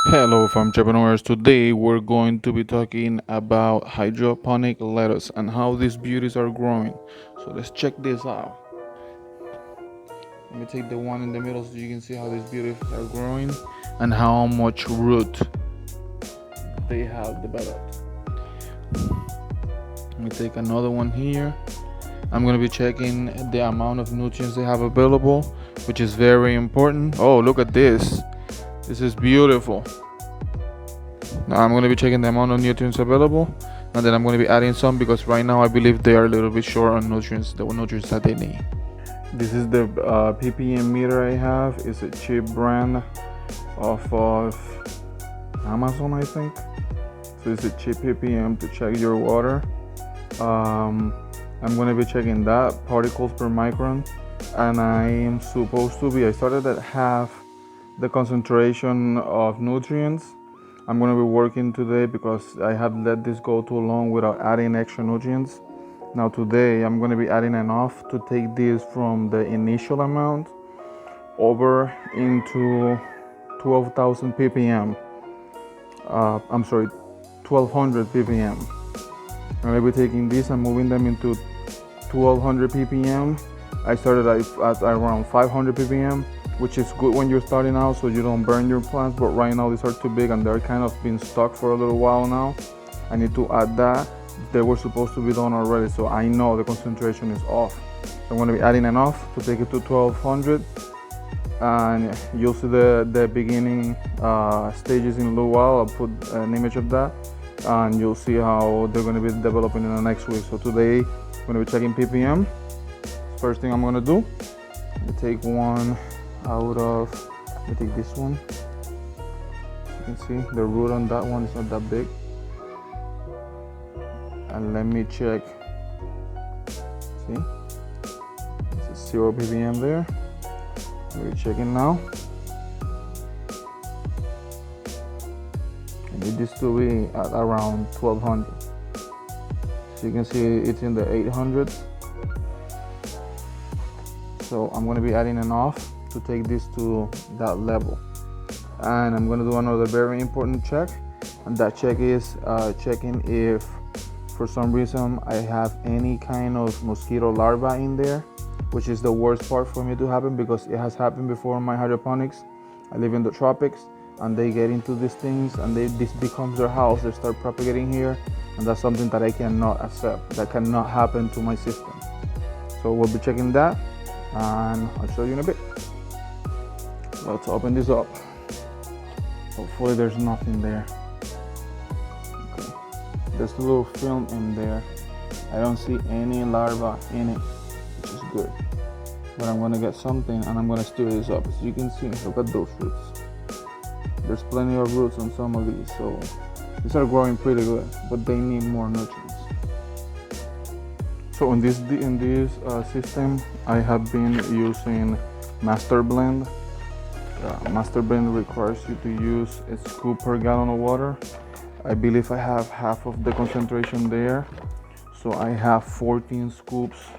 Hello, Farmtrepreneurs. Today we're going to be talking about hydroponic lettuce and how these beauties are growing. So let's check this out. Let me take the one in the middle so you can see how these beauties are growing and how much root they have developed. Let me take another one here. I'm going to be checking the amount of nutrients they have available, which is very important. Oh, look at this. This is beautiful. Now I'm going to be checking the amount of nutrients available, and then I'm going to be adding some because right now I believe they are a little bit short on nutrients, the nutrients that they need. This is the ppm meter I have. It's a cheap brand off of Amazon, I think. So it's a cheap ppm to check your water. I'm going to be checking that, particles per micron, and I started at half the concentration of nutrients. I'm going to be working today because I have let this go too long without adding extra nutrients. Now today I'm going to be adding enough to take this from the initial amount over into 12,000 ppm. 1200 ppm. I'm going to be taking this and moving them into 1200 ppm. I started at around 500 ppm, which is good when you're starting out so you don't burn your plants, but right now these are too big and they're kind of been stuck for a little while now. I need to add that. They were supposed to be done already, so I know the concentration is off. I'm going to be adding enough to take it to 1200, and you'll see the beginning stages in a little while. I'll put an image of that and you'll see how they're going to be developing in the next week. So today I'm going to be checking ppm. First thing I'm going to do, I'm going to take one out of, let me take this one. You can see the root on that one is not that big. And let me check. See, it's a 0 ppm there. We're checking now. I need this to be at around 1200. So you can see it's in the 800s. So I'm going to be adding enough to take this to that level. And I'm going to do another very important check, and that check is checking if for some reason I have any kind of mosquito larva in there, which is the worst part for me to happen because it has happened before in my hydroponics. I live in the tropics and they get into these things and this becomes their house. They start propagating here, and that's something that I cannot accept. That cannot happen to my system. So we'll be checking that and I'll show you in a bit. Let's open this up. Hopefully there's nothing there. Okay. There's a little film in there. I don't see any larva in it, which is good. But I'm gonna get something and I'm gonna stir this up. As you can see, look at those roots. There's plenty of roots on some of these, so these are growing pretty good, but they need more nutrients. So in this system, I have been using Master Blend. Master Blend requires you to use a scoop per gallon of water. I believe I have half of the concentration there. So I have 14 scoops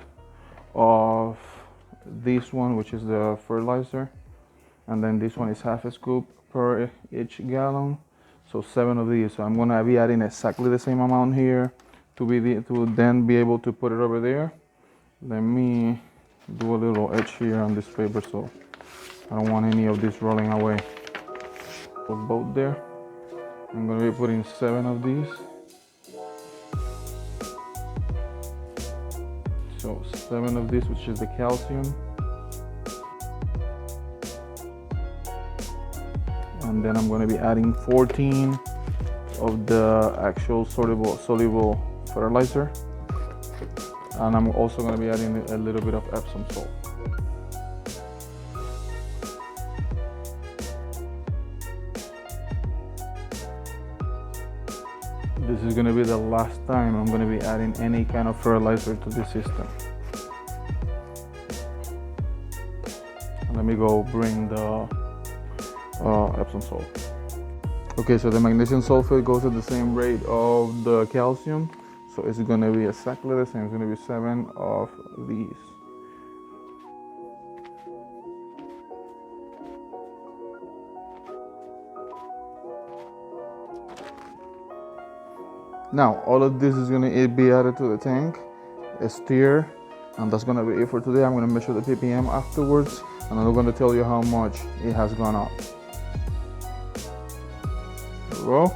of this one, which is the fertilizer. And then this one is half a scoop per each gallon. So 7 of these. So I'm gonna be adding exactly the same amount here to then be able to put it over there. Let me do a little edge here on this paper so I don't want any of this rolling away. Both there. I'm going to be putting 7 of these. So 7 of this, which is the calcium. And then I'm going to be adding 14 of the actual soluble fertilizer. And I'm also going to be adding a little bit of Epsom salt. This is going to be the last time I'm going to be adding any kind of fertilizer to this system. Let me go bring the Epsom salt. Okay, so the magnesium sulfate goes at the same rate of the calcium, so it's going to be exactly the same. It's going to be 7 of these. Now all of this is going to be added to the tank, stir, and that's going to be it for today. I'm going to measure the ppm afterwards, and I'm going to tell you how much it has gone up. There we go.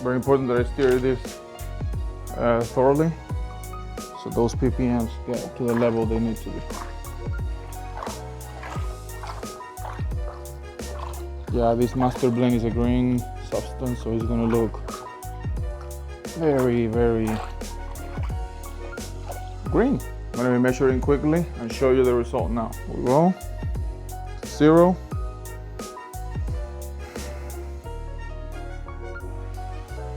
Very important that I stir this thoroughly, so those ppms get to the level they need to be. Yeah, this master blend is a green substance, so it's gonna look very, very green. I'm gonna be measuring quickly and show you the result now. Here we go. 0.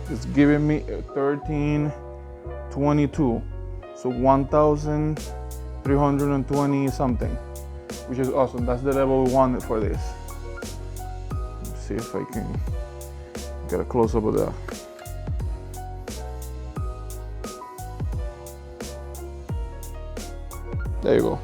It's giving me 1322, so 1,320 something, which is awesome. That's the level we wanted for this. Let's see if I can get a close up of that. There you go.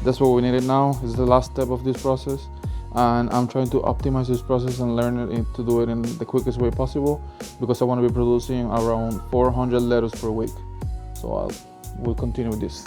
That's what we needed now. It's the last step of this process, and I'm trying to optimize this process and learn it to do it in the quickest way possible, because I want to be producing around 400 letters per week. So we'll continue with this.